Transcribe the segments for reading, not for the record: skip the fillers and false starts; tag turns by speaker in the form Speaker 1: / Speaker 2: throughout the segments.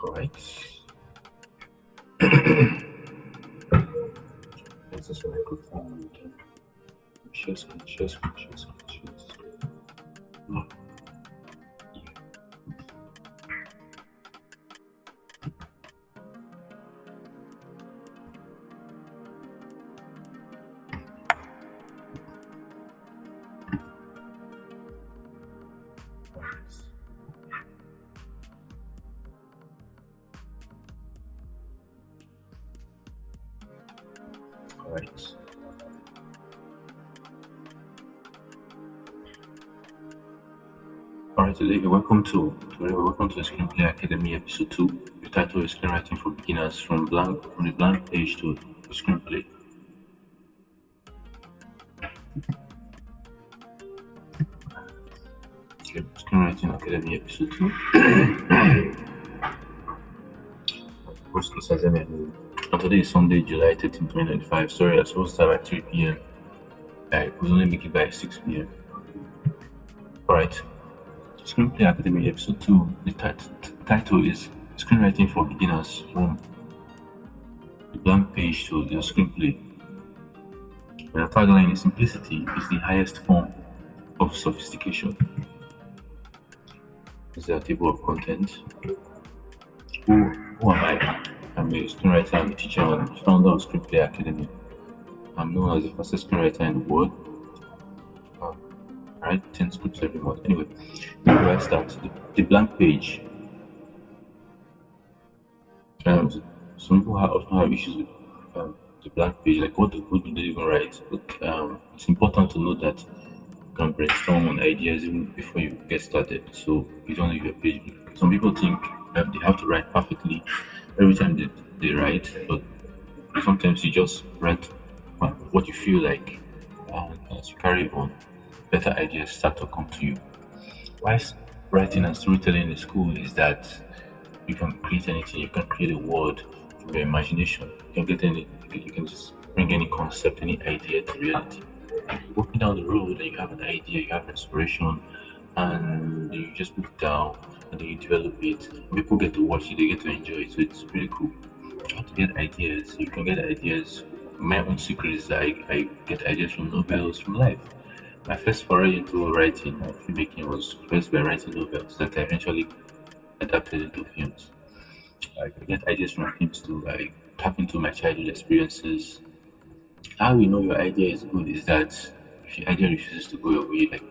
Speaker 1: All right. That's this microphone. Share screen, share screen, share screen, share screen. No. All right. All right, welcome to the Screenplay Academy episode 2. The title is Screenwriting for Beginners from the blank page to the screenplay. Okay, Screenwriting Academy episode 2. What's Nosazeme? And today is Sunday, July 13, 2095. Sorry, I was supposed to start at 3 p.m. I was only making it by 6 p.m. Alright. Screenplay Academy episode 2. The title is Screenwriting for Beginners from the blank page to the screenplay. The tagline is Simplicity is the highest form of sophistication. This is a table of content. Who am I? I'm a screenwriter, I'm a teacher, and founder of Screenplay Academy. I'm known as the fastest screenwriter in the world. I write 10 scripts every month. Anyway, before I start, the blank page. Some people often have issues with the blank page, like what do they even write? But it's important to know that you can brainstorm on ideas even before you get started. So you don't leave your page. Some people think that they have to write perfectly every time they write, but sometimes you just write what you feel like, and as you carry on, better ideas start to come to you. Why writing and storytelling in school is that you can create anything, you can create a world from your imagination. You can just bring any concept, any idea to reality. You're walking down the road and you have an idea, you have inspiration, and you just put it down and then you develop it. People get to watch it, they get to enjoy it, so it's really cool. How to get ideas? You can get ideas. My own secret is that I get ideas from novels, from life. My first foray into writing and filmmaking was first by writing novels that I eventually adapted into films. I get ideas from films too. I tap into my childhood experiences. How you know your idea is good is that if your idea refuses to go your way, like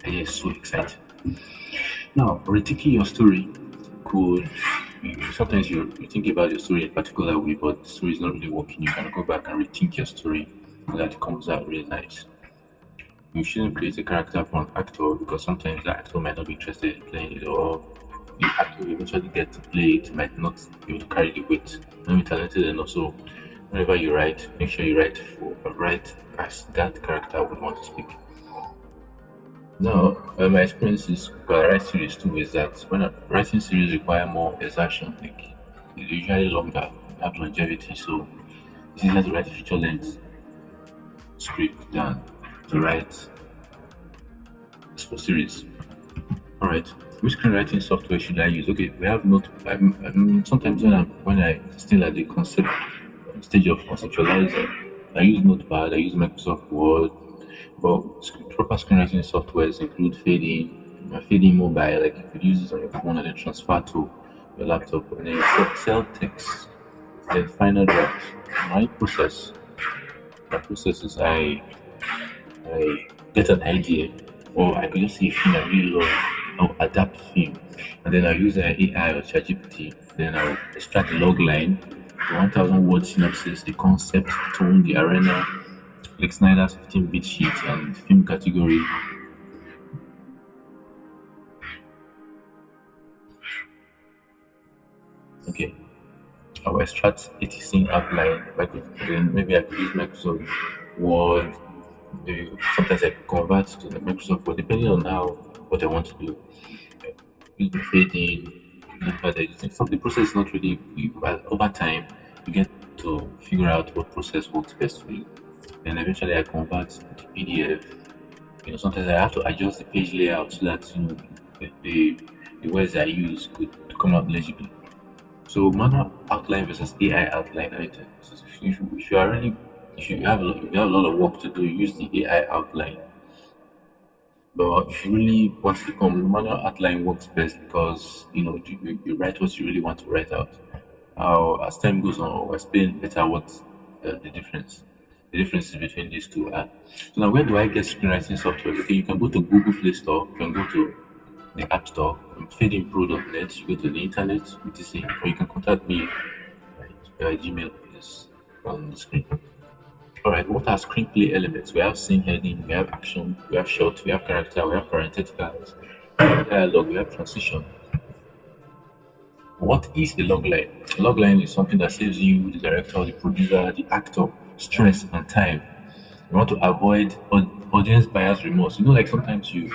Speaker 1: idea is so exciting. Now, rethinking your story could sometimes you think about your story in a particular way, but the story is not really working. You can go back and rethink your story and that comes out really nice. You shouldn't create a character for an actor because sometimes the actor might not be interested in playing it, or the actor you eventually get to play it might not be able to carry the weight. Not be talented enough. So whenever you write, make sure you write as that character would want to speak. Now, my experience is when I write series too is that writing series require more exertion, like it's usually longer, have longevity, so it's easier to write a feature length script than to write for series. Alright, which screenwriting software should I use? Okay, we have sometimes when I still at the concept stage of conceptualizing, I use Notepad, I use Microsoft Word, but proper screenwriting softwares include Fading Mobile, like you could use it on your phone and then transfer to your laptop, and then cell text, then final draft. My process is I get an idea, or I could just see a film I really love, I'll adapt the film, and then I'll use AI or ChatGPT, then I'll extract the log line, the 1000 word synopsis, the concept, tone, the arena, like Snyder's 15-bit sheet, and film category. Okay, I'll extract a scene outline. Then maybe I could use Microsoft Word. Maybe sometimes I could convert to the Microsoft Word depending on what I want to do. Use the fading, notepad editing. So the process is not really, but over time you get to figure out what process works best for you. Then eventually I convert to PDF. Sometimes I have to adjust the page layout so that the words I use could come out legibly. So manual outline versus AI outline item. So if you are really if you have a lot of work to do, use the AI outline. But if you really want to become manual outline works best because you write what you really want to write out. As time goes on, I'll explain better what the differences between these two are. So now, where do I get screenwriting software? Okay, you can go to Google Play Store, you can go to the App Store, feedinpro.net, you go to the internet, etc. Or you can contact me. Gmail is on the screen. All right, what are screenplay elements? We have scene heading, we have action, we have shot, we have character, we have parentheticals, we have dialogue, we have transition. What is a log line? A log line is something that saves you, the director, the producer, the actor, stress and time. You want to avoid audience bias remorse. Like sometimes you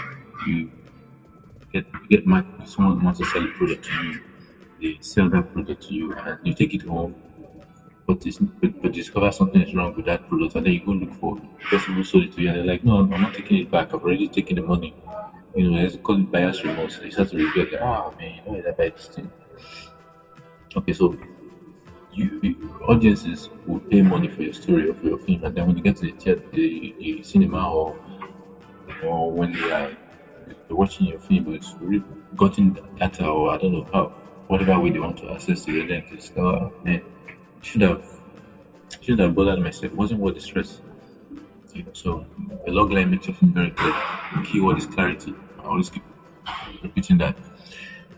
Speaker 1: get mad if someone wants to sell a product to you, they sell that product to you, and you take it home, but discover something is wrong with that product, and then you go look for the person who sold it to you, and they're like, no, I'm not taking it back. I've already taken the money. Let's call it bias remorse. You start to regret, like, man, why did I buy this thing? Okay, so audiences will pay money for your story or for your film, and then when you get to the theater, the cinema, or when they're watching your film, it's really gotten data, or I don't know how, whatever way they want to access to your lens. It's man, should have should have bothered myself. It wasn't worth the stress. So a log line makes your film very clear. The keyword is clarity. I always keep repeating that.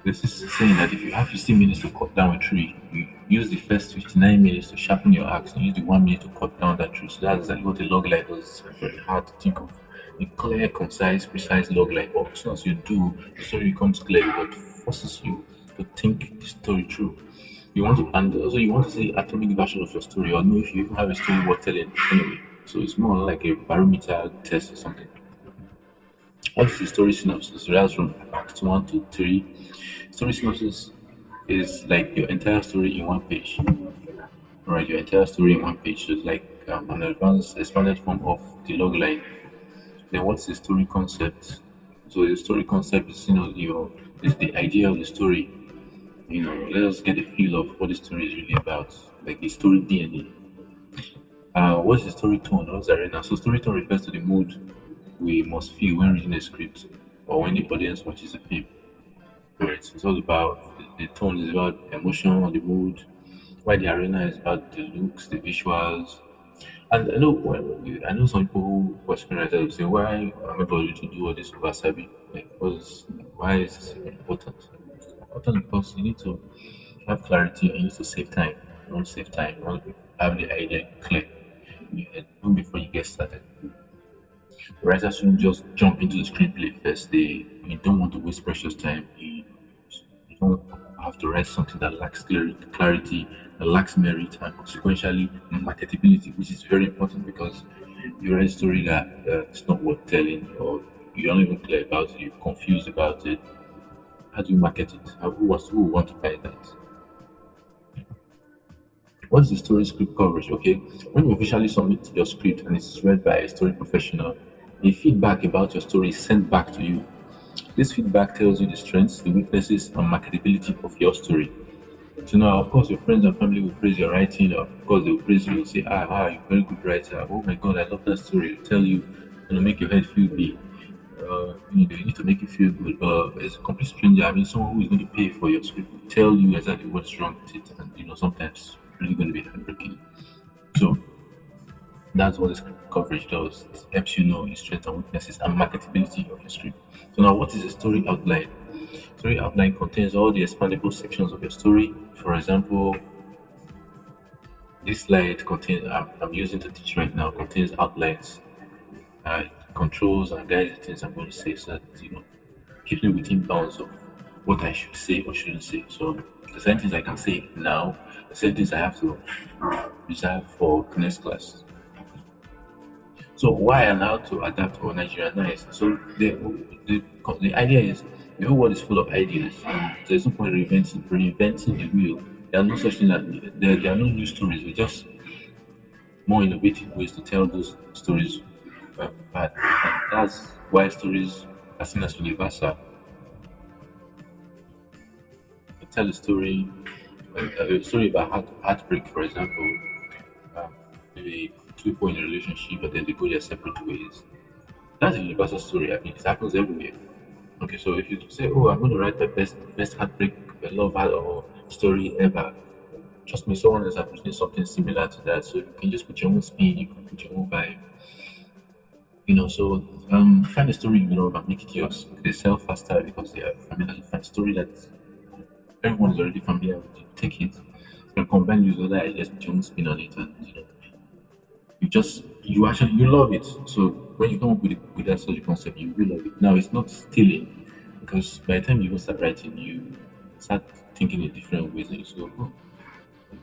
Speaker 1: This is saying that if you have 15 minutes to cut down a tree, you use the first 59 minutes to sharpen your axe and use the 1 minute to cut down that tree. So that's exactly what a log line does. It's very hard to think of a clear, concise, precise log line. But as soon as you do, the story becomes clear, but forces you to think the story through. And also you want to see the atomic version of your story, or know if you even have a story worth telling anyway. So it's more like a barometer test or something. What is the story synopsis? So that's from Act 1 to 3. Story synopsis is like your entire story in one page. Alright, your entire story in one page. So it's like an advanced, expanded form of the log line. Then what's the story concept? So the story concept is is the idea of the story. Let us get a feel of what the story is really about, like the story DNA. What's the story tone? What's the arena? So story tone refers to the mood we must feel when reading a script or when the audience watches a film. Right. So it's all about the tone is about emotion, the mood. Why the arena is about the looks, the visuals. And I know some people who watch screenwriters will say, "Why am I bothered to do all this wasabi? Like, why is this important?" It's important because you need to have clarity and you need to save time. You want to save time. You want to have the idea clear in your head even before you get started. Writers shouldn't just jump into the screenplay first. You don't want to waste precious time. You don't have to write something that lacks clarity, that lacks merit, and consequentially marketability, which is very important because you write a story that it's not worth telling, or you're not even clear about it, you're confused about it. How do you market it? Who will want to buy that? What's the story script coverage? Okay, when you officially submit your script and it's read by a story professional, the feedback about your story is sent back to you. This feedback tells you the strengths, the weaknesses, and marketability of your story. So now, of course, your friends and family will praise your writing. Of course, they will praise you and say, you're a very good writer. Oh my God, I love that story. They'll tell you, make your head feel big. They need to make you feel good. As a complete stranger, I mean, someone who is going to pay for your script will tell you exactly what's wrong with it. And, sometimes it's really going to be heartbreaking. So, that's what the script coverage does. It helps you know your strengths and weaknesses and marketability of your script. So now, what is a story outline? Story outline contains all the expandable sections of your story. For example, this slide contains I'm using to teach right now contains outlines, controls and guides the things I'm going to say, so that keeps me within bounds of what I should say or shouldn't say. So the certain things I can say now, the certain things I have to reserve for the next class. So why and how to adapt or Nigerianize? So the idea is the whole world is full of ideas, and there's no point reinventing the wheel. There are no such thing that there are no new stories. We're just more innovative ways to tell those stories. But that's why stories are seen as universal. You tell a story A story about heartbreak, for example. Um, maybe two people in a relationship, but then they go their separate ways. That's a universal story. I mean, it happens everywhere. Okay, so if you say, "Oh, I'm going to write the best heartbreak love or story ever," trust me, someone else has written something similar to that. So you can just put your own spin, you can put your own vibe. So find a story you love and make it yours. They sell faster because they are familiar. You find a story that everyone is already familiar with. You take it and combine with other ideas, put your own spin on it, and you love it. So when you come up with that such concept, you will love it. Now it's not stealing because by the time you even start writing, you start thinking in different ways, and you go, oh,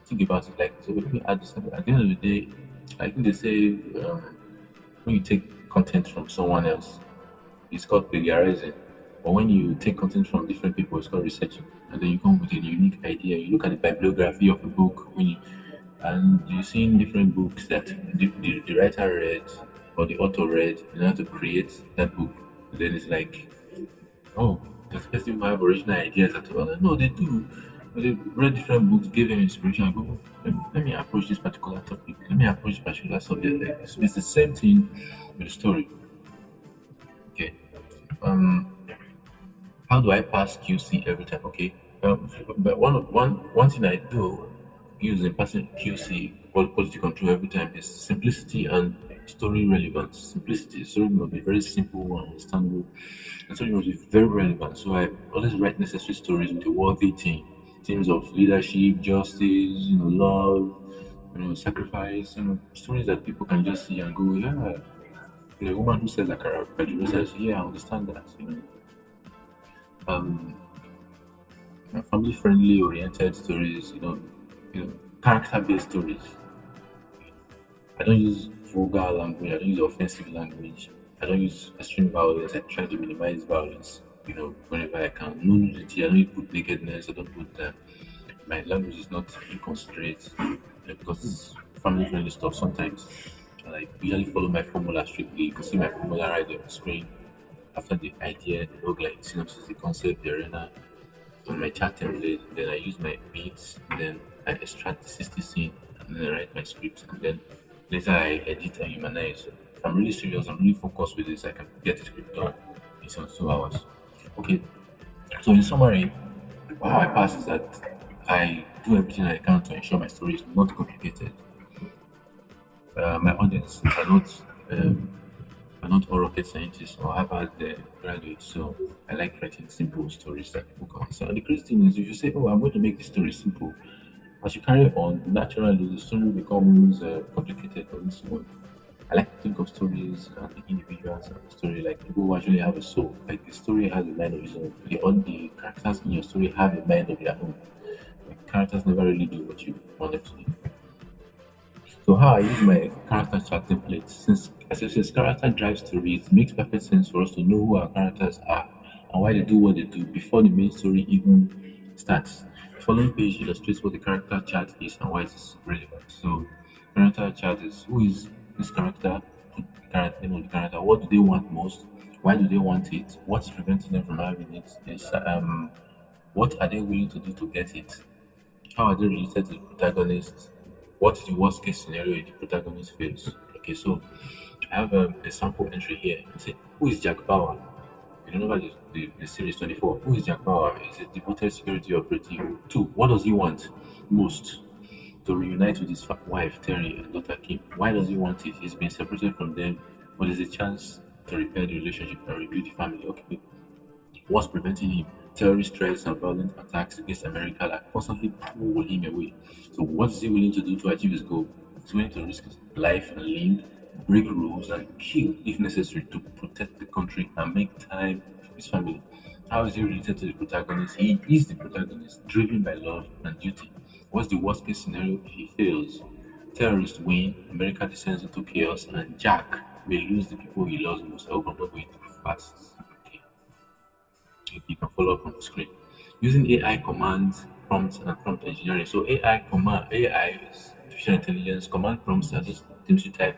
Speaker 1: think about it like so. Let me add this. At the end of the day, I think they say when you take content from someone else, it's called plagiarizing. But when you take content from different people, it's called researching. And then you come with a unique idea. You look at the bibliography of a book and you see in different books that the writer read or the author read in order to create that book. Then it's like, oh, does person have original ideas at all? No, they do. But they read different books, gave them inspiration. I go, "Oh, let me approach this particular topic. Let me approach this particular subject like this." So it's the same thing with the story. Okay. Um, how do I pass QC every time? Okay. But one thing I do using passing QC quality control every time is simplicity and story relevance. Simplicity, story must be very simple and understandable. And story must be very relevant. So I always write necessary stories with a worthy theme. Themes of leadership, justice, love, sacrifice, stories that people can just see and go, yeah. The woman who says like a says, yeah, I understand that. Um, family friendly oriented stories, character based stories. I don't use vulgar language, I don't use offensive language, I don't use extreme violence, I try to minimize violence, whenever I can. No nudity, I don't put nakedness, I don't put my language is not inconsiderate because this is family friendly stuff sometimes. I usually follow my formula strictly. You can see my formula right there on the screen. After the idea, the log line, synopsis, the concept, the arena, on my chat template, then I use my beats, then I extract the 60 scene, and then I write my script, and then later I edit and humanize. So if I'm really serious, I'm really focused with this, I can get the script done in some 2 hours. Okay, so in summary, how I pass is that I do everything I can to ensure my story is not complicated. My audience um, are not all rocket scientists or Harvard graduates, so I like writing simple stories that people can understand. And the crazy thing is, if you say, "Oh, I'm going to make the story simple," as you carry on, naturally the story becomes complicated on its own. I like to think of stories and the individuals and the story like people who actually have a soul. Like the story has a mind of its own. The characters in your story have a mind of their own. Like, characters never really do what you want them to do. So how I use my character chart template, since character drives story, it makes perfect sense for us to know who our characters are and why they do what they do before the main story even starts. The following page illustrates what the character chart is and why it is relevant. So character chart is who is this character, the character, what do they want most, why do they want it, what's preventing them from having it, is what are they willing to do to get it, how are they related to the protagonist? What is the worst case scenario if the protagonist fails? Okay, so I have a sample entry here. Say, who is Jack Bauer? You remember the series 24? Who is Jack Bauer? He's a devoted security operative. Two, what does he want most? To reunite with his wife, Terry, and daughter Kim. Why does he want it? He's been separated from them, but there's a chance to repair the relationship and rebuild the family. Okay, what's preventing him? Terrorist threats and violent attacks against America that constantly pull him away. So, what is he willing to do to achieve his goal? He's willing to risk his life and limb, break rules, and kill if necessary to protect the country and make time for his family. How is he related to the protagonist? He is the protagonist, driven by love and duty. What's the worst case scenario if he fails? Terrorists win, America descends into chaos, and Jack may lose the people he loves most. I hope I'm not going too fast. Okay, you can follow up on the screen. Using AI commands, prompts, and prompt engineering. So AI is artificial intelligence. Command prompts are just things you type,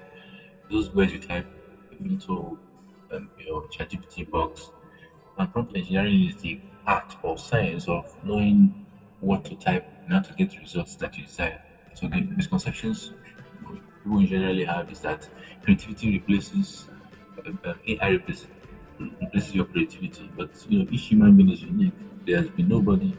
Speaker 1: those words you type into your ChatGPT box. And prompt engineering is the art or science of knowing what to type in order to get the results that you desire. So the misconceptions people generally have is that creativity replaces your creativity. But each human being is unique. There has been nobody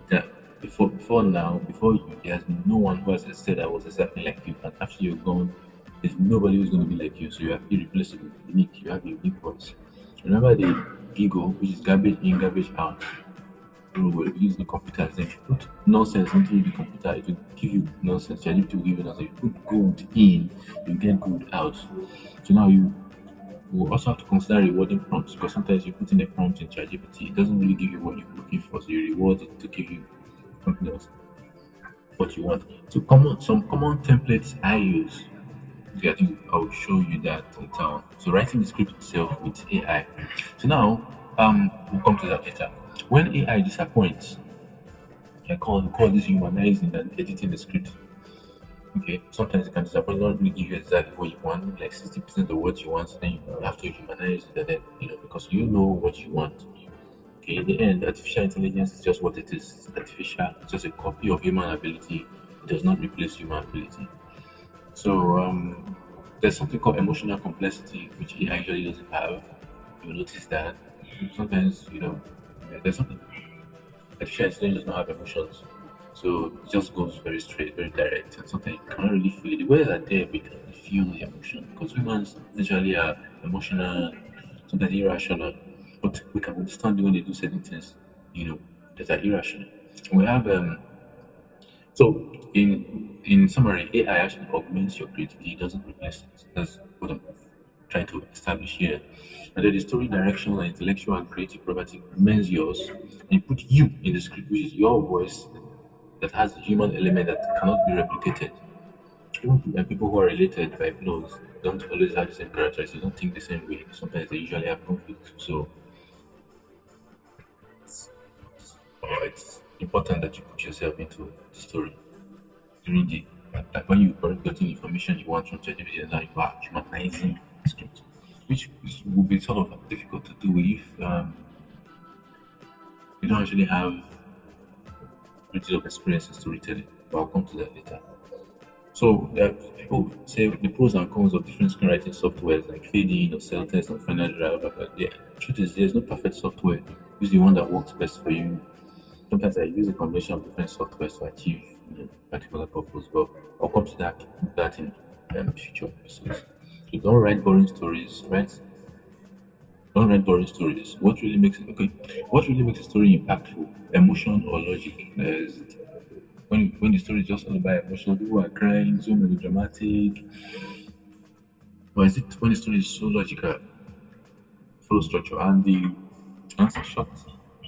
Speaker 1: that before now, before you, there has been no one who has said I was exactly like you. And after you're gone, there's nobody who's going to be like you. So you are irreplaceable, unique. You have a unique voice. Remember the ego, which is garbage in, garbage out. We will use the computer as if you put nonsense into the computer, it will give you nonsense. ChatGPT will give you nonsense. If you put gold in, you get gold out. So now you will also have to consider rewarding prompts because sometimes you put in a prompt in ChatGPT, it doesn't really give you what you're looking for. So you reward it to give you something else, what you want. So some common templates I use. Okay, I think I'll show you that later. So writing the script itself with AI. So now we'll come to that later. When AI disappoints, I call this humanizing and editing the script. Okay, sometimes it can disappoint, not really give you exactly what you want, like 60% of what you want, then you have to humanize it, and then, because you know what you want. Okay, in the end, artificial intelligence is just what it is. It's artificial, it's just a copy of human ability. It does not replace human ability. So, there's something called emotional complexity, which AI usually doesn't have. You'll notice that sometimes, there's something artificial intelligence does not have emotions. So it just goes very straight, very direct, and sometimes you cannot really feel it. The words are there, but you cannot feel the emotion because humans naturally are emotional, sometimes irrational, but we can understand when they do certain things, that are irrational. We have so in summary, AI actually augments your creativity; it doesn't replace it. That's what I'm trying to establish here. And then the story direction and intellectual and creative property remains yours. And you put you in the script, which is your voice that has a human element that cannot be replicated. Even people who are related by blood don't always have the same characteristics, don't think the same way. Sometimes they usually have conflict. So it's important that you put yourself into the story. During the like when you already getting information you want from ChatGPT and now you are humanizing the script, which would be sort of difficult to do if you don't actually have a deal of experience in storytelling. But I'll come to that later. So people say the pros and cons of different screenwriting softwares like Fading or Celtest or Final Draft. The truth is there's no perfect software. Use the one that works best for you. Sometimes I use a combination of different softwares to achieve particular purpose, but I'll come to that in future episodes. So don't write boring stories. What really makes it okay? What really makes a story impactful? Emotion or logic? Is when the story is just all about emotion, people are crying, so melodramatic, or is it when the story is so logical, full of structure? And answer short,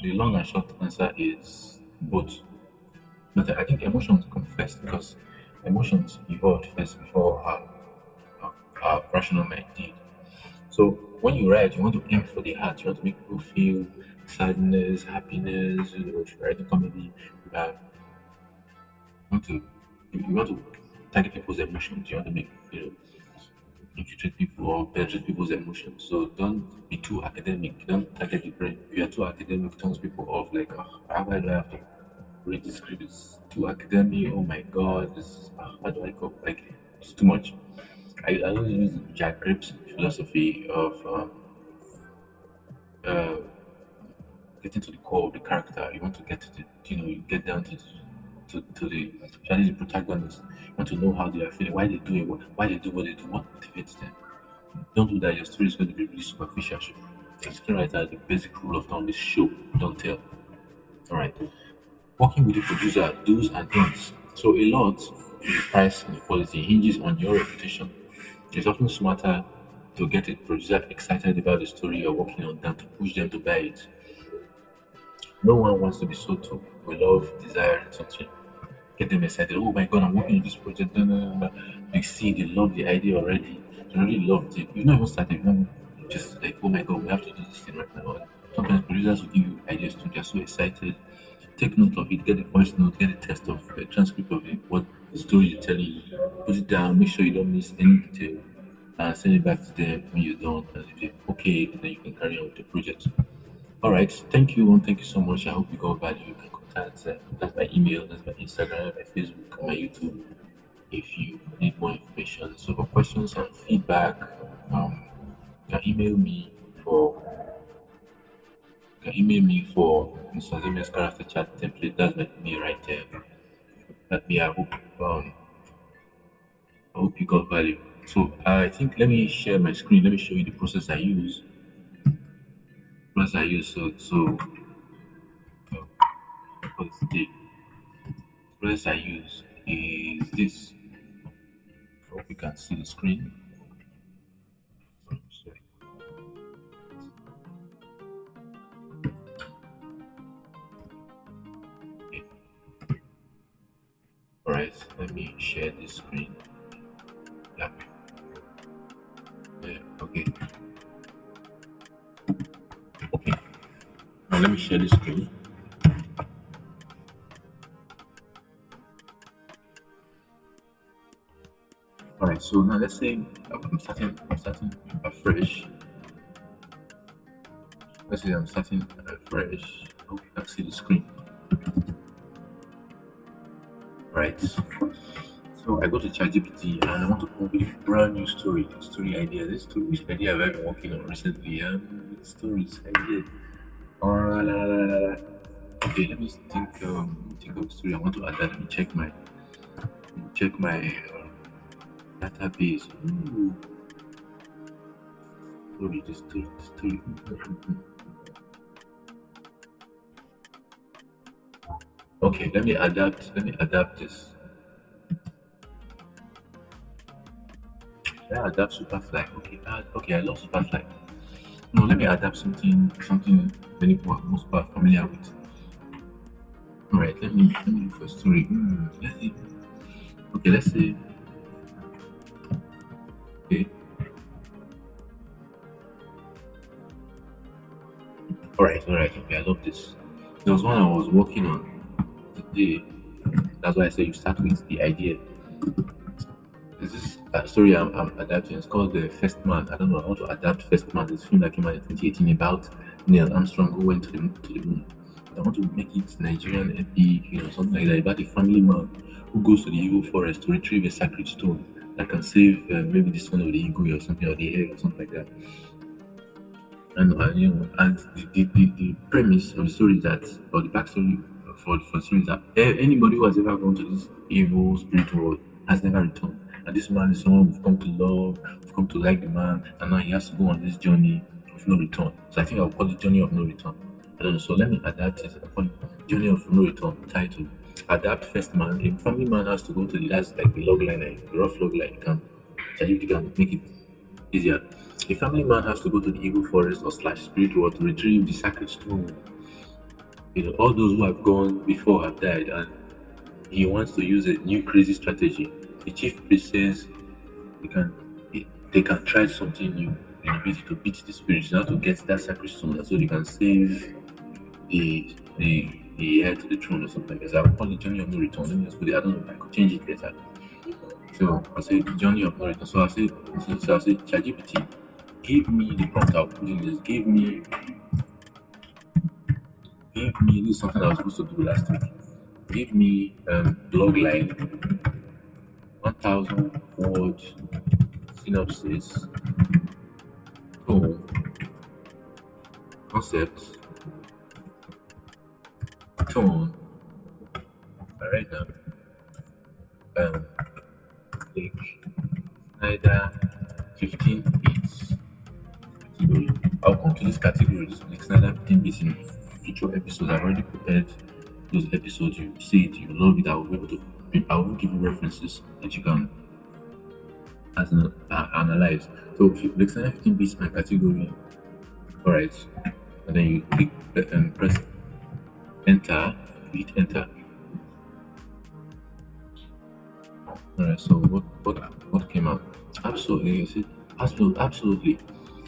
Speaker 1: the long and short answer is both. But I think emotions come first because emotions evolved first before our rational mind did. So when you write, you want to aim for the heart. You want to make people feel sadness, happiness. If you're writing comedy, you want to you want to target people's emotions. You want to make infiltrate people or penetrate people's emotions. So don't be too academic. Don't target the brain. If you are too academic, it turns people off. Like, how do I have to read the script? It's too academic. Oh my god, how do I go? Like, it's too much. I always use Jack Gripp's philosophy of uh, getting to the core of the character. You want to get to you get down to the especially the protagonist. You want to know how they are feeling, why they do it, why they do what they do, what motivates them. Don't do that. Your story is going to be really superficial. The screenwriter, the basic rule of thumb is show, don't tell. All right. Working with the producer, do's and don'ts. So a lot in the price inequality hinges on your reputation. It's often smarter to get a producer excited about the story you're working on than to push them to buy it. No one wants to be sold to. We love desire something. Get them excited. Oh my god, I'm working on this project. No, no, no, no. They see, they love the idea already. They already loved it. You've not even started. You know, just like, oh my god, we have to do this thing right now. Sometimes producers will give you ideas too. They're so excited. Take note of it. Get the voice note. Get a test of a transcript of it. What the story you're telling you. Put it down. Make sure you don't miss any detail. And send it back to them when you're done. And if they're okay, then you can carry on with the project. All right. Thank you, and thank you so much. I hope you got value. That's my email, that's my Instagram, my Facebook, my YouTube. If you need more information, so for questions and feedback, um, you can email me for you can email me for Nosazeme's character chat template. That's my email right there. That me, um I hope you got value. So I think let me share my screen. Let me show you the process I use. Uh, what's the process I use is this. I hope you can see the screen. Sorry. Okay. All right. Let me share this screen. Yeah. Yeah. Okay. Okay. Now let me share this screen. All right. So now let's say I'm starting afresh. Let's say I'm starting afresh. Hope you can see the screen. Right. So I go to ChatGPT and I want to come up with a brand new story idea. This story, which idea have I been working on recently? Stories idea. Okay, let me think of a story I want to add. That. Let me check my database. Ooh, story. Okay, let me adapt this. Let me adapt Superfly. Okay, I love Superfly. No, let me adapt something many people most people are familiar with. All right, let me look for a story. Let's see. Okay, let's say. Okay, all right. Okay, I love this. There was one I was working on today. That's why I say you start with the idea. This is a story I'm adapting. It's called The First Man. I don't know how to adapt First Man. This film that came out in 2018 about Neil Armstrong who went to the moon. I want to make it Nigerian epic, something like that, about a family man who goes to the evil forest to retrieve a sacred stone that can save maybe the son of the eagle or something, or the hair or something like that. And the premise of the story is that, or the backstory for the story is that anybody who has ever gone to this evil spirit world has never returned. And this man is someone we've come to love, we've come to like the man, and now he has to go on this journey of no return. So I think I'll call it Journey of No Return. I don't know. So let me adapt it. I'll call it Journey of No Return title. Adapt first man. A family man has to go to the that's like the log line, like the rough log line. You can make it easier. A family man has to go to the evil forest or slash spirit world to retrieve the sacred stone. All those who have gone before have died, and he wants to use a new crazy strategy. The chief priest says they can they can try something new basically to beat the spirits now to get that sacred stone, so they can save the heir to the throne or something like that. So I'll call it Journey of No Return. Let me just put it. I don't know. I could change it later. So I'll say Journey of No Return. So I'll say ChatGPT. Give me the prompt I'll put in this. Give me this is something I was supposed to do last week. Give me blog line 1000 word synopsis, tone, concept, tone. All right now. Um, click Snyder 15 bits category. I'll come to this category. This Blake Snyder 15 bits in future episodes. I've already prepared those episodes. You see it, you love it. I will give you references that you can analyze. So Blake Snyder 15 bits my category. All right, and then you click and press enter. Hit enter. Alright, so what came out? Absolutely, you see, absolutely.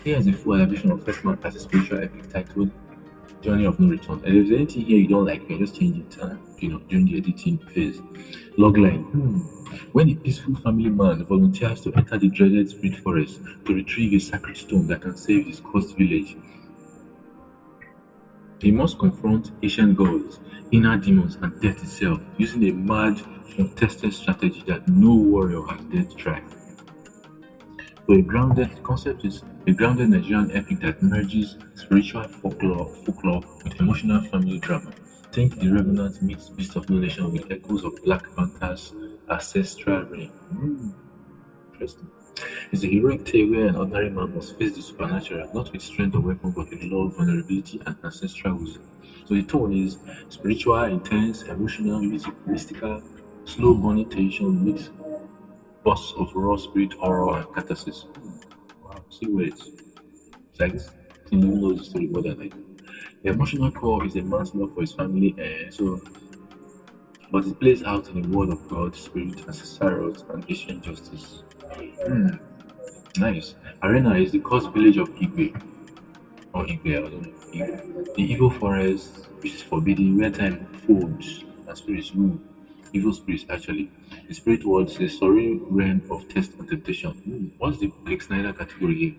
Speaker 1: Here is a full adaptation of First Man as a spiritual epic titled Journey of No Return. And if there's anything here you don't like, you can just change it, during the editing phase. Logline. When a peaceful family man volunteers to enter the dreaded spirit forest to retrieve a sacred stone that can save his cursed village, He must confront ancient gods, inner demons, and death itself using a mad, untested strategy that no warrior has dared try. So the concept is a grounded Nigerian epic that merges spiritual folklore with emotional family drama. Think the Revenant meets Beast of No Nation with echoes of Black Panther's ancestral reign. Interesting. It's a heroic tale where an ordinary man must face the supernatural, not with strength or weapon, but with love, vulnerability, and ancestral wisdom. So the tone is spiritual, intense, emotional, mystical, slow burning tension with bursts of raw spirit horror and catharsis. Wow, see where it's like Tim knows the story more than I do. The emotional core is a man's love for his family, but it plays out in the world of God, spirit, ancestral roots, and ancient justice. Hmm, nice. Arena is the coast village of Igbe, or Igbe, I don't know. Igbe. The evil forest, which is forbidden, where time folds and spirits rule. Evil spirits, actually. The spirit world is a sorry realm of test and temptation. What's the Blake Snyder category here?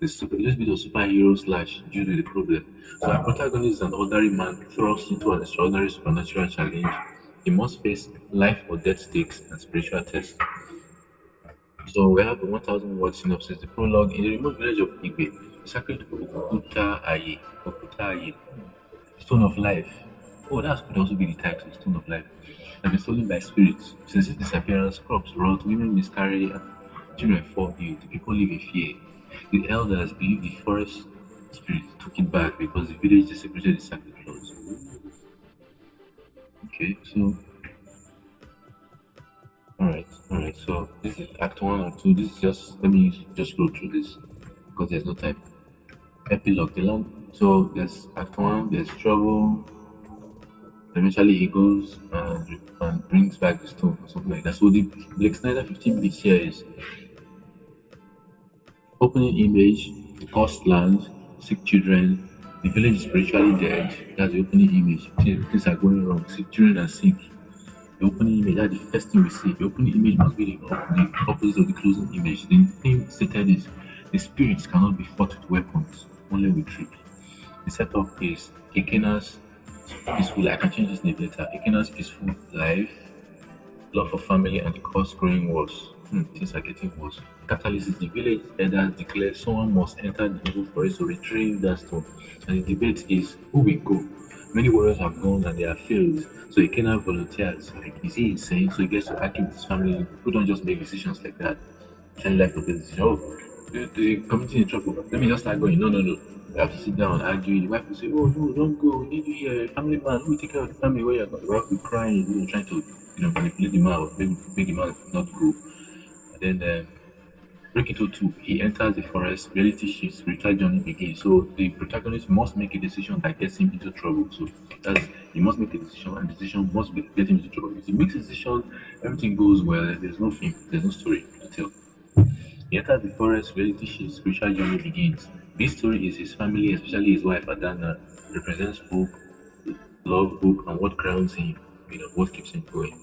Speaker 1: This bit of superhero slash due to the problem. So our protagonist is an ordinary man thrust into an extraordinary supernatural challenge. He must face life or death stakes and spiritual tests. So we have a 1000 word synopsis. The prologue in the remote village of Igbe, the sacred Okuta Aye, Stone of Life. Oh, that could also be the title, Stone of Life. Has been stolen by spirits. Since its disappearance, crops rot, women miscarry, and children fall ill. The people live in fear. The elders believe the forest spirits took it back because the village desecrated the sacred plots. Okay, so alright. So this is Act One and Two. This is just let me just go through this because there's no time. Epilogue. The land. So there's Act One. There's trouble. Eventually he goes and brings back the stone or something like that. So the Blake Snyder 15 minutes here is opening image, the cursed land, sick children, the village is spiritually dead. That's the opening image. Things are going wrong. Sick children are sick. The opening image, that's the first thing we see. The opening image must be the opposite of the closing image. The thing stated is the spirits cannot be fought with weapons, only with truth. The setup is Ekena's peaceful, I can change his name later. Ekena's peaceful life, love for family, and the cost growing worse. Things are getting worse. Catalyst is the village elder declares someone must enter the evil forest to retrieve that stone. And the debate is who will go. Many warriors have gone and they have failed. So Ekena volunteers. Like, is he insane? So he gets to argue with his family. People don't just make decisions like that. Change life for the decision. Oh, the community in trouble. Let me just start going. No. You have to sit down and argue. The wife will say, oh, no, don't go. We need you here. Family man, who will take care of the family where you're going? The wife will be crying, trying to manipulate the man, or make the man not go. And then break into two. He enters the forest, reality shifts, spiritual journey begins. So the protagonist must make a decision that gets him into trouble. So that's he must make a decision, and the decision must get him into trouble. If he makes a decision, everything goes well. There's no film, there's no story to tell. He enters the forest, reality shifts, spiritual journey begins. This story is his family, especially his wife Adana, represents hope, love, hope, and what grounds him. What keeps him going.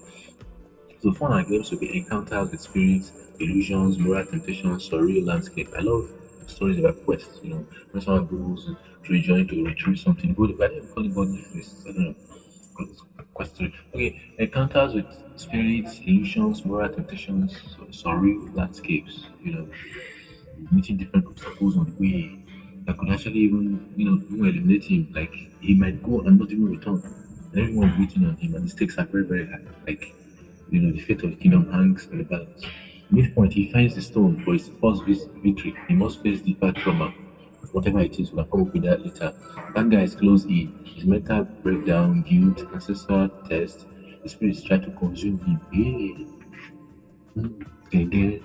Speaker 1: So fun and games will be encounters with spirits, illusions, moral temptations, surreal landscape. I love stories about quests, when someone goes to a journey to retrieve something, go but I don't call it body first. I don't know. Quest story. Okay, encounters with spirits, illusions, moral temptations, surreal landscapes, meeting different obstacles on the way that could actually even eliminate him. Like he might go and not even return. And everyone waiting on him and the stakes are very, very high. Like the fate of the kingdom hangs in the balance. Midpoint, he finds the stone for his first victory. He must face the bad trauma. Whatever it is, we'll come up with that later. That guy is close in. His mental breakdown, guilt, ancestral test. The spirits try to consume him. Again,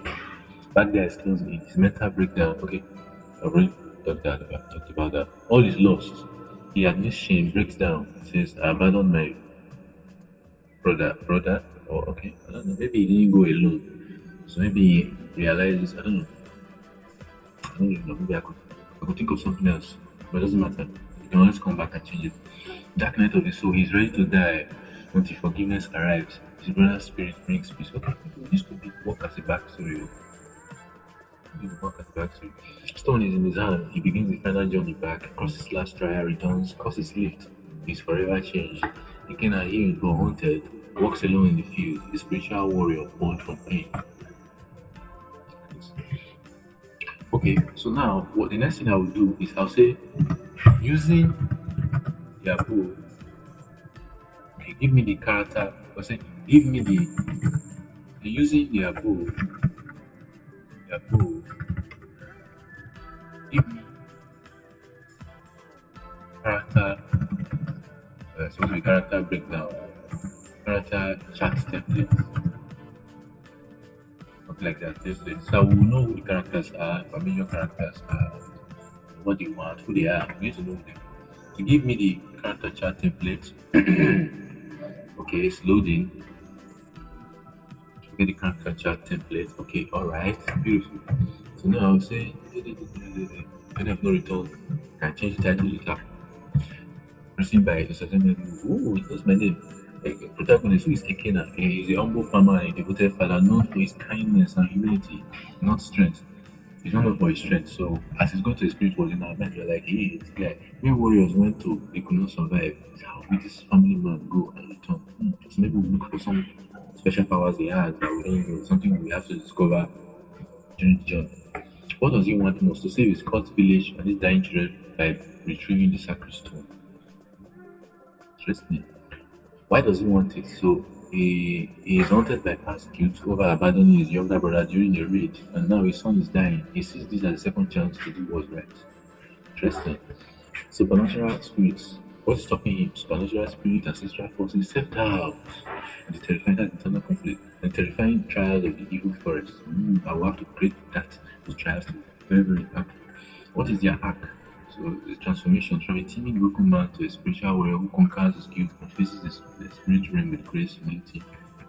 Speaker 1: bad guy is close in. His mental breakdown. Okay, I've already talked about that. All is lost. He admits shame, breaks down, says, I abandoned my brother, or okay, I don't know, maybe he didn't go alone. So maybe he realizes, I don't even know, maybe I could think of something else, but it doesn't matter. You can always come back and change it. Dark night of the soul, he's ready to die until forgiveness arrives. His brother's spirit brings peace. Okay, this could be work as a backstory. He will walk at the back to Stone is in his hand. He begins the final journey back, crosses last trial, returns, causes lift. He's forever changed. He cannot heal, but haunted, walks alone in the field, a spiritual warrior born from pain. Okay, so now what the next thing I will do is I'll say using the above, okay, give me the character, I'll say give me using the above, give me character, supposed to be character breakdown, character chat template, something like that. So we will know who the characters are, our major characters are, what they want, who they are. We need to know them. To give me the character chart template, okay, it's loading. Get the character chart template. Okay, all right, beautiful. So now I'll say, when I've no return, can change the title later. Written by Nosazeme. Ooh, that's my name. The protagonist who is Ekena. He is a humble farmer and a devoted father known for his kindness and humility, not strength. He's not known for his strength. So as he's going to his spirit was in our mind, we're like, hey, this guy. When warriors went to, they could not survive. How will this family man go and return? So maybe we look for some special powers he has that we don't know, something we have to discover during the journey. What does he want most? To save his cursed village and his dying children by retrieving the sacred stone. Interesting. Why does he want it? So he is haunted by past guilt over abandoning his younger brother during a raid, and now his son is dying. He sees this as a second chance to do what's right. Interesting. Supernatural spirits. What is stopping him? Supernatural spirit, ancestral forces, self-doubt, and the terrifying internal conflict, and terrifying trials of the evil forest. I will have to create that. Those trials to be very, very impactful. What is their arc? So the transformation from a timid broken man to a spiritual warrior who conquers his guilt and faces the spirit realm with grace, humility,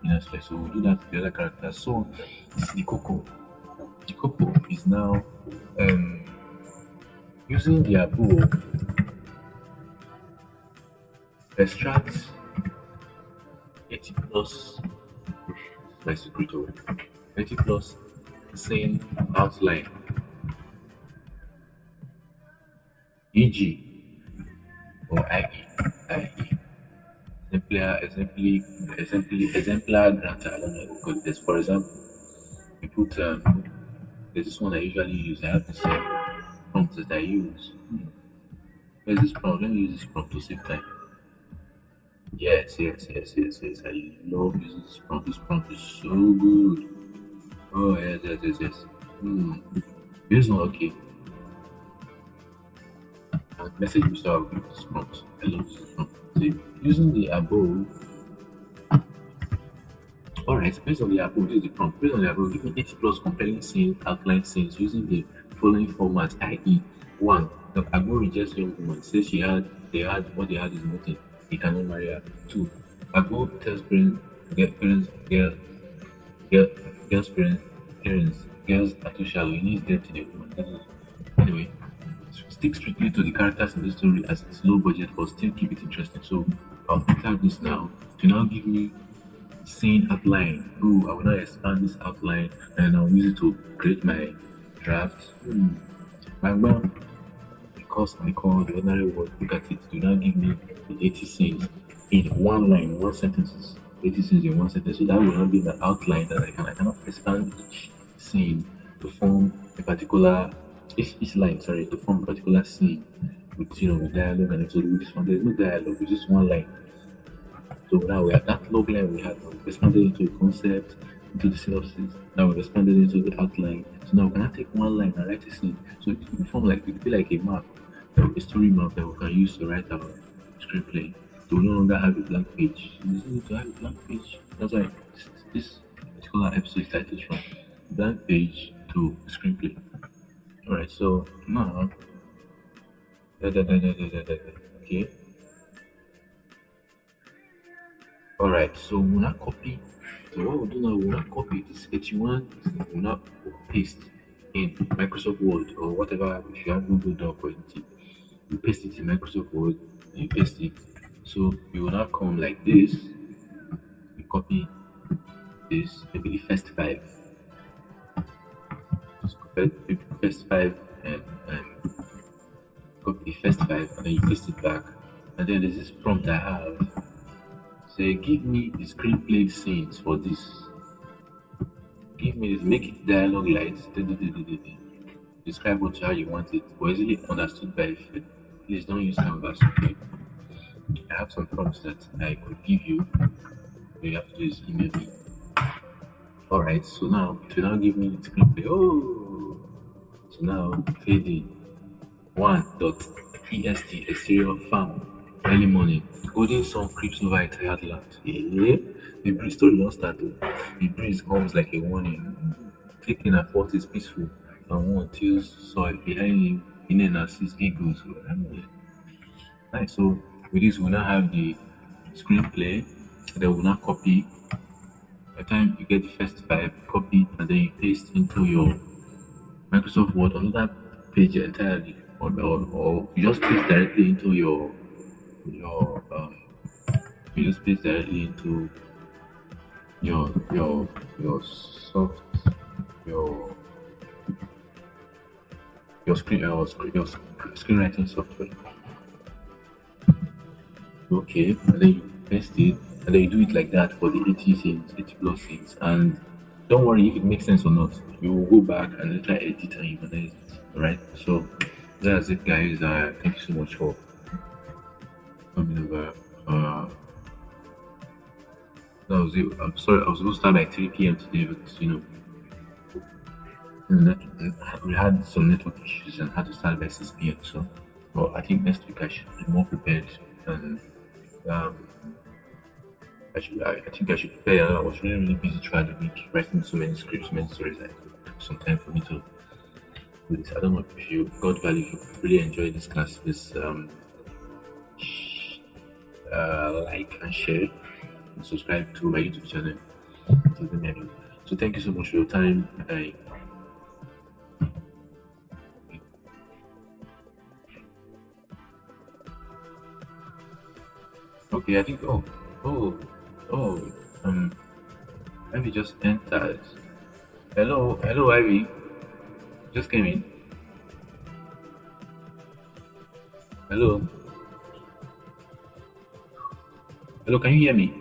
Speaker 1: inner strength. So we'll do that with the other characters. So this is the Coco. The Coco is now um, using the above extract 80 plus my secret word. 80 plus saying outline, e.g. or IE. Exemplar grantor. I don't know because this. For example, you put there's this one I usually use. I have this prompt that I use. Where's this prompt? Let me use this prompt to save time. Yes. I love using this prompt. This prompt is so good. Oh yes. This one okay. Message me so I'll give this prompt. I love this prompt. So using the above. Alright, based on the above, this is the prompt. Based on the above, give me 80 plus compelling scenes, outline scenes using the following format, i.e. 1. The Agbo rejects young woman, says what they had is nothing. He cannot marry her. 2. Agbo tells girl, girls' girls are too shallow. He needs depth in a woman. Anyway, stick strictly to the characters in the story as it's low budget, but still keep it interesting. So I'll enter this now to now give me scene outline. I will now expand this outline and I'll use it to create my draft. Bang bang. The ordinary word, look at it. Do not give me the 80 scenes in one line, one sentences. 80 scenes in one sentence. So that will not be the outline that I cannot expand each scene to form a particular each line, sorry, to form a particular scene with with dialogue and episode. With this one, there's no dialogue, it's just one line. So now we have that log line we had, we've expanded into a concept, into the synopsis. Now we've expanded into the outline. So now we can take one line and write a scene. So it will form like, it will be like a map, a story map that we can use to write our screenplay. So we no longer have a blank page. We need to have a blank page. That's why this particular episode is titled from blank page to screenplay. Alright, so now, okay. Alright, so we'll not copy. So what we'll do now, we'll not copy this 81, we'll not paste in Microsoft Word or whatever. If you have Google Doc or anything, you paste it in Microsoft Word and you paste it. So you will not come like this. You copy this, maybe the first 5. Just copy first five and copy the first five, and then you paste it back. And then there's this prompt I have. Say, give me the screenplay scenes for this. Give me this, make it dialogue light. Describe how you want it, or easily understood by Fed. Please don't use Canvas, okay? I have some prompts that I could give you. All you have to do is email me. Alright, so now to now give me the screenplay. Oh, so now fade in 1.est exterior farm early morning. Golden sun creeps over a tired land. Yeah, the breeze story don't start though. The breeze hums like a warning. Clicking at 40 is peaceful. And one tills soil behind him in a narcissus eagles. Right, so with this we now have the screenplay. Then we'll now copy. By the time you get the first five, copy and then you paste into your Microsoft Word on that page entirely, or you just paste directly into your you just paste directly into your soft your your screenwriting software. Okay, and then you paste it, and then you do it like that for the 80 scenes, 80 plus scenes, and don't worry if it makes sense or not. You will go back and later edit and humanize it. Alright, so that's it, guys. Thank you so much for coming over. That was it. I'm sorry, I was supposed to start by 3 p.m. today, but we had some network issues and had to start by 6 p.m. So, well, I think next week I should be more prepared, and I think I should prepare. I was really busy throughout the week, writing so many scripts, many stories. It took some time for me to do this. I don't know if you, God value, if you really enjoy this class, please like and share and subscribe to my YouTube channel. So thank you so much for your time. Okay, I think Ivy just entered. Hello, Ivy. Just came in. Hello, can you hear me?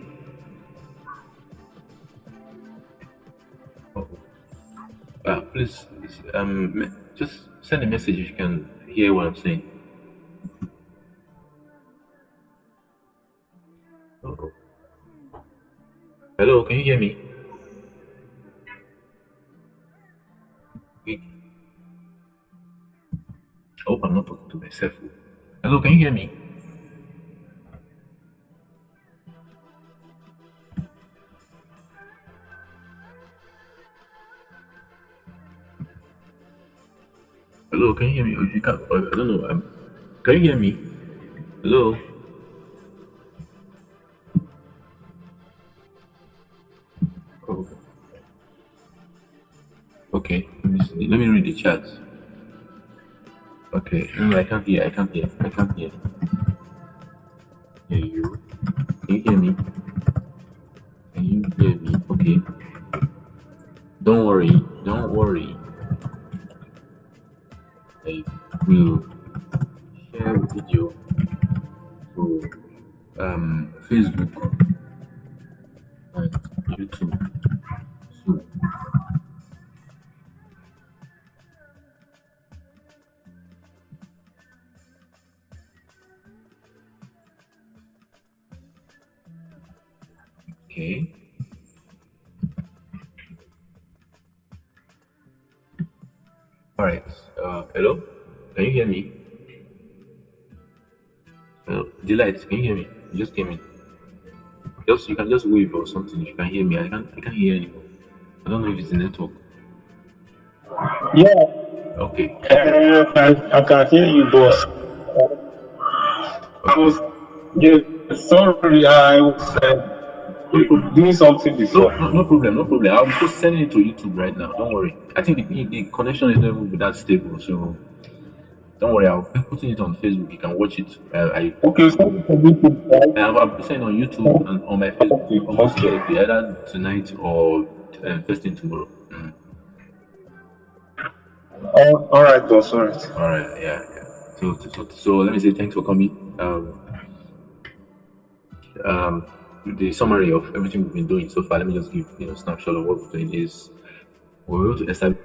Speaker 1: Please, just send a message if you can hear what I'm saying. Hello, can you hear me? I hope I'm not talking to myself. Hello, can you hear me? Hello, can you hear me? Or if you can't, I don't know. Can you hear me? Hello? Oh. Okay, let me read the chat. Okay, no, I can't hear. Hear you. Can you hear me? Okay. Don't worry. I will share a video to Facebook and YouTube soon. Okay. All right. Hello. Can you hear me? Hello. Delight, can you hear me? You just came in. You can just wave or something if you can hear me. I can't hear anymore. I don't know if it's the network.
Speaker 2: Yeah.
Speaker 1: Okay.
Speaker 2: I can hear you, boss. Sorry, I was doing something before.
Speaker 1: No problem. I'll be just sending it to YouTube right now. Don't worry. I think the connection is not even that stable, so don't worry. I'll be putting it on Facebook. You can watch it.
Speaker 2: Okay, so
Speaker 1: I'll be sending on YouTube and on my Facebook almost immediately, either tonight or first thing tomorrow.
Speaker 2: All right, boss. All right.
Speaker 1: All right, yeah, yeah. So let me say thanks for coming. Um, the summary of everything we've been doing so far. Let me just give snapshot of what we're doing is we're able to establish